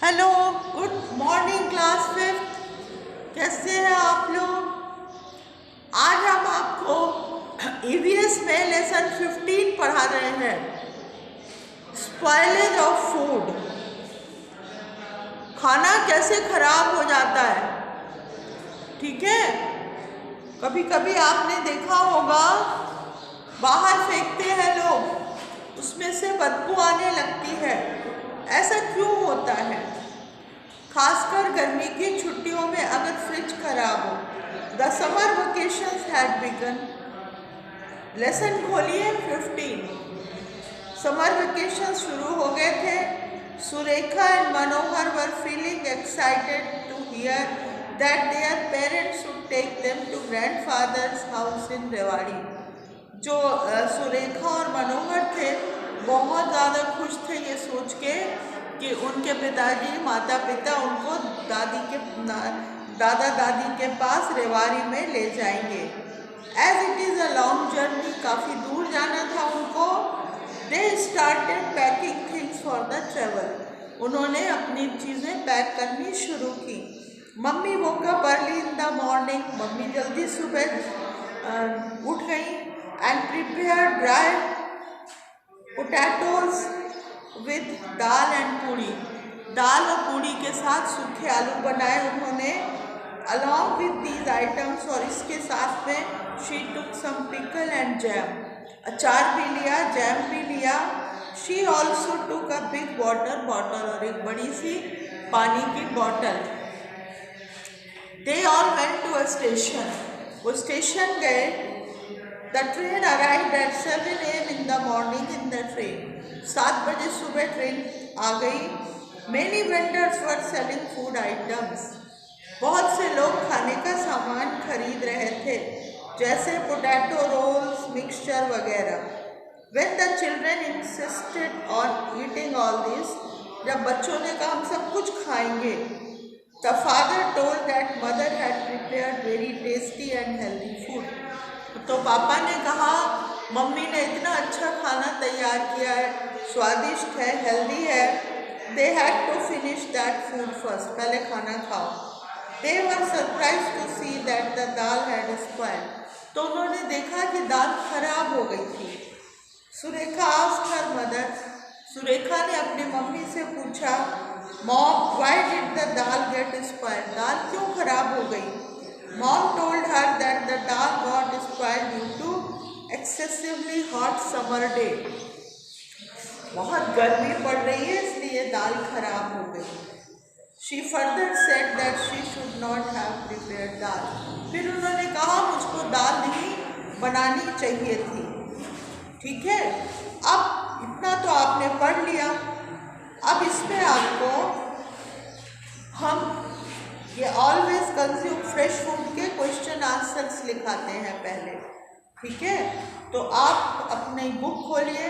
Hello, good morning class fifth. कैसे हैं आप लोग? आज हम आपको ईवीएस में लेसन 15 पढ़ा रहे हैं, स्पॉइलेज ऑफ फूड। खाना कैसे खराब हो जाता है। ठीक है, कभी कभी आपने देखा होगा बाहर फेंकते हैं लोग, उसमें से बदबू आने लगती है। ऐसा क्यों होता है? खासकर गर्मी की छुट्टियों में अगर फ्रिज खराब हो। The summer vacations had begun. Lesson खोलिए 15। समर वेकेशन शुरू हो गए थे। Surekha and Manohar were feeling excited to hear that their parents would take them to grandfather's house in Rewari. जो सुरेखा और मनोहर थे, बहुत ज़्यादा खुश थे ये सोच के कि उनके पिताजी माता पिता उनको दादा दादी के पास रेवाड़ी में ले जाएंगे। As it is a long journey, काफ़ी दूर जाना था उनको। They started packing things for the travel. उन्होंने अपनी चीज़ें पैक करनी शुरू की। Mummy woke up early in the morning। Mummy जल्दी सुबह उठ गई and prepare dry potatoes with dal and puri. दाल और पूड़ी के साथ सूखे आलू बनाए उन्होंने। अलॉन्ग विद दीज आइटम्स, और इसके साथ में she took some pickle and jam. अचार भी लिया, जैम भी लिया। She also took a big water bottle, और एक बड़ी सी पानी की bottle. They all went to a station. वो स्टेशन गए। The train arrived at 7 AM in the morning in the train. 7 बजे सुबह ट्रेन आ गई। Many vendors were selling food items. बहुत से लोग खाने का सामान खरीद रहे थे, जैसे पोटैटो रोल्स, मिक्सचर वगैरह। When the children insisted on eating all this, जब बच्चों ने कहा हम सब कुछ खाएंगे, the father told that mother had prepared very tasty and healthy food. तो पापा ने कहा मम्मी ने इतना अच्छा खाना तैयार किया है, स्वादिष्ट है, हेल्दी है। They had to finish that food first। पहले खाना खाओ। They were surprised to see that the dal had spoiled। तो उन्होंने देखा कि दाल खराब हो गई थी। Surekha asked her mother। Surekha ने अपनी मम्मी से पूछा, Mom, why did the dal get spoiled? दाल क्यों खराब हो गई? Mom told her that the dal got spoiled due to excessively hot summer day। बहुत गर्मी पड़ रही है, इसलिए दाल खराब हो गई। She further said that she should not have prepared dal। फिर उन्होंने कहा मुझको दाल नहीं बनानी चाहिए थी। ठीक है, अब इतना तो आपने पढ़ लिया। अब इसमें आपको हम ये ऑलवेज कंज्यूम फ्रेश फूड के क्वेश्चन आंसर्स लिखाते हैं पहले। ठीक है, तो आप अपनी बुक खोलिए,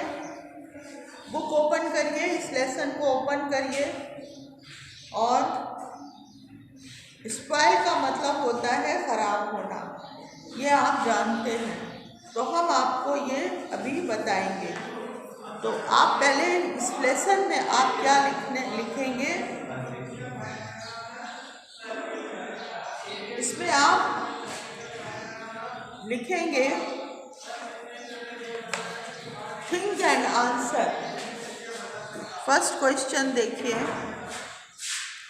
बुक ओपन करिए, इस लेसन को ओपन करिए। और स्पॉइल का मतलब होता है खराब होना, ये आप जानते हैं। तो हम आपको ये अभी बताएंगे। तो आप पहले इस लेसन में आप क्या लिखेंगे, इसमें आप लिखेंगे think and answer. First question देखिए,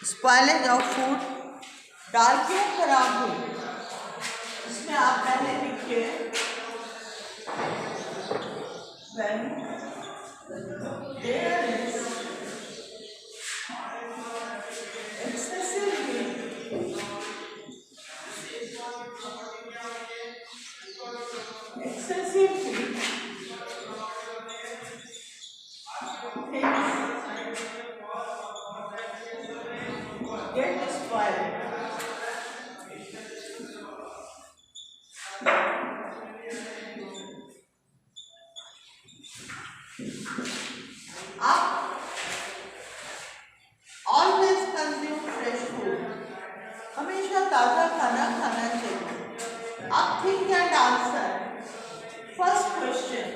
स्पॉइलेज ऑफ फूड, दाल क्यों खराब हुई? इसमें आप पहले लिखिए when there is excessive heat, excessive heat, things get spoiled। आप ऑलवेज कंज्यूम फ्रेश फूड, हमेशा ताज़ा खाना खाना चाहिए। आप think and answer. First question,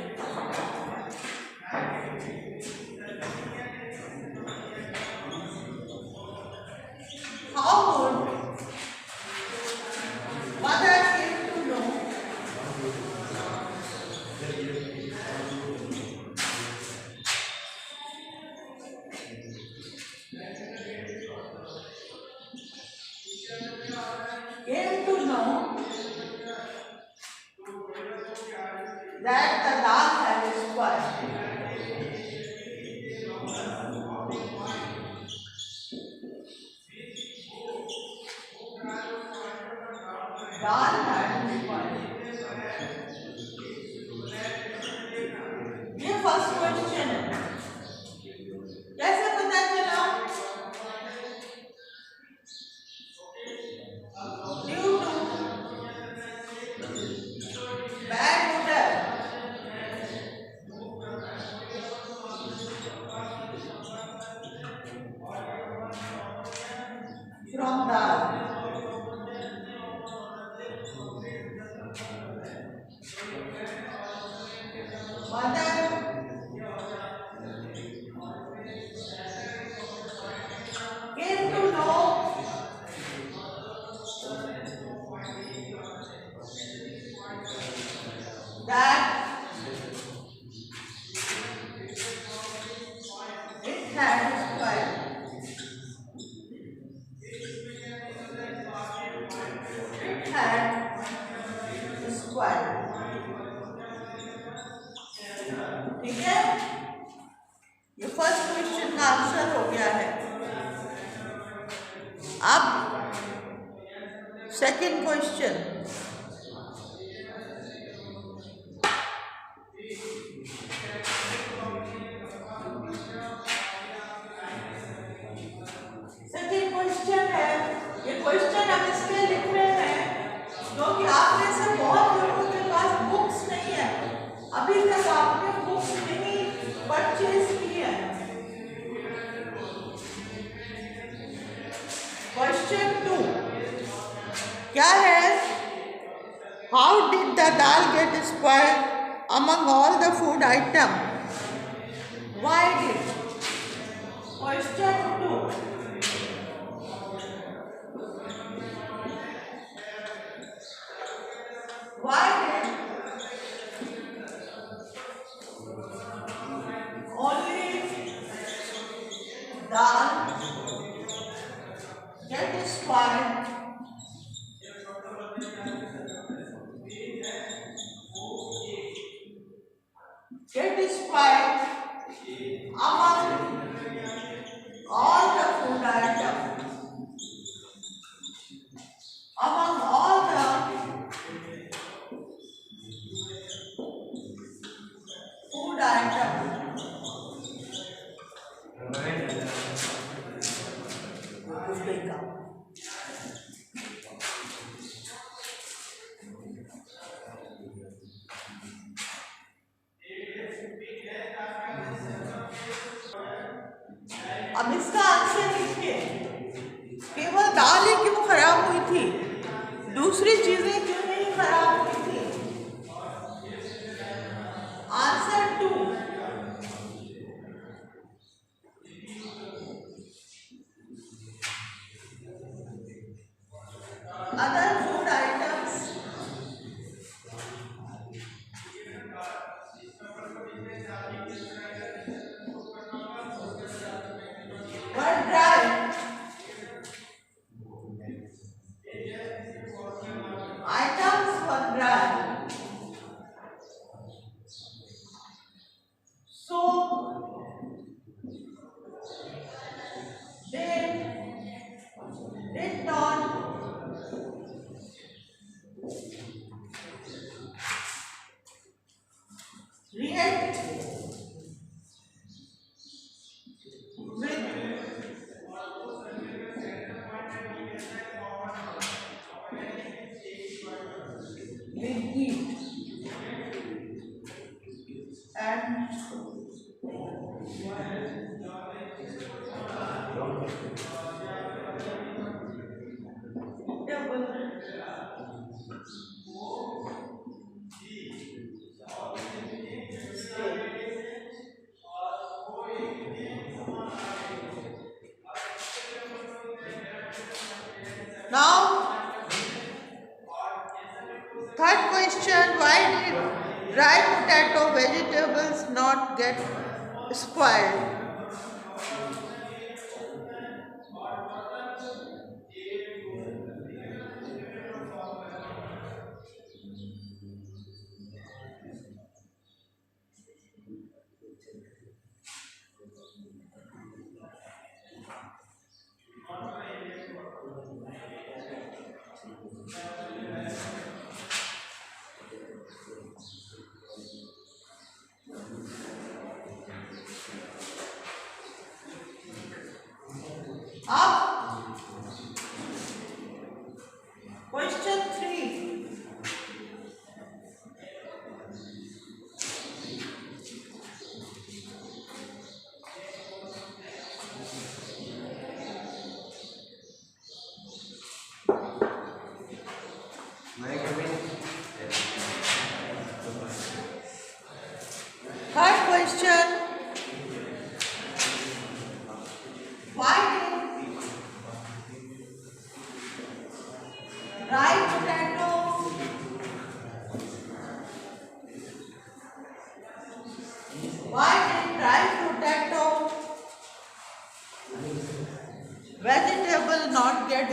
dal had spoiled. ये फर्स्ट क्वेश्चन है। कैसे पता चला? Due to bad odor from dal. Mother came to know that it had spoiled. It had spoiled. ठीक है, ये फर्स्ट क्वेश्चन का आंसर हो गया है। अब सेकंड क्वेश्चन, है ये क्वेश्चन हम इसलिए लिख रहे हैं क्योंकि आप में से बहुत लोगों के पास बुक्स नहीं है, अभी तक आपने बुक्स नहीं परचेज की है। क्वेश्चन 2 क्या है? How did the dal gate spoiled among all the food item? Why did? Question 2 why did only dal get spoiled among all the food items, among all the food items? अब इसका answer लिखिए, केवल दाल ही क्यों खराब हुई थी, दूसरी चीजें क्यों नहीं खराब हुई थी? Answer 2 other food items were dry. Items were dry. So they did not react with heat and now third question, why did dry potato vegetables not get spoiled? अब question 3, third question, why did dry potato vegetable not get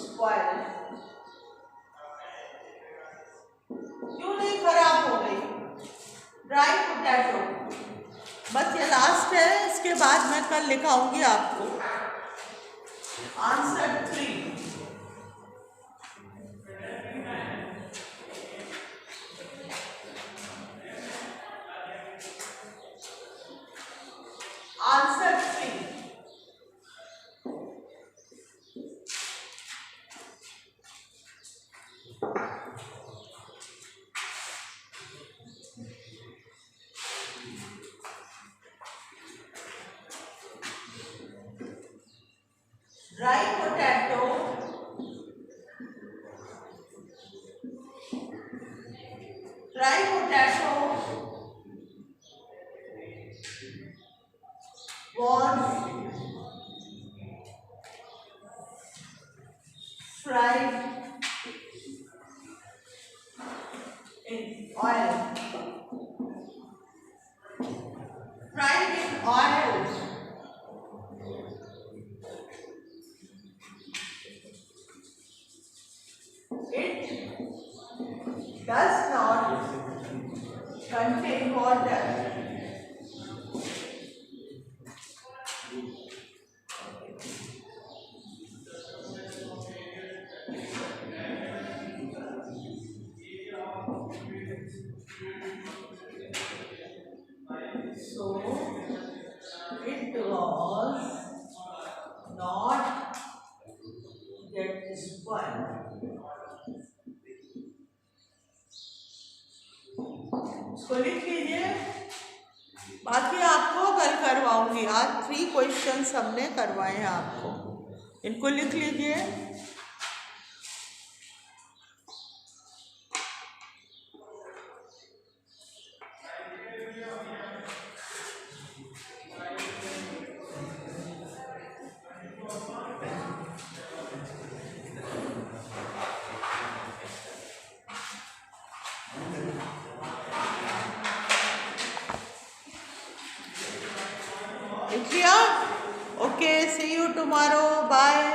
spoiled? क्यों नहीं खराब हो गई dry potato? बस ये last है, इसके बाद मैं कल लिखाऊंगी आपको answer 3। Answer 3, dry potato was fried in oil. Fried in oil. It does not contain water. So it was not get spoiled. इसको लिख लीजिए, बाकी आपको कल करवाऊंगी। आज 3 क्वेश्चन हमने करवाए हैं आपको, इनको लिख लीजिए। लिख लिया? Okay, see you tomorrow, bye.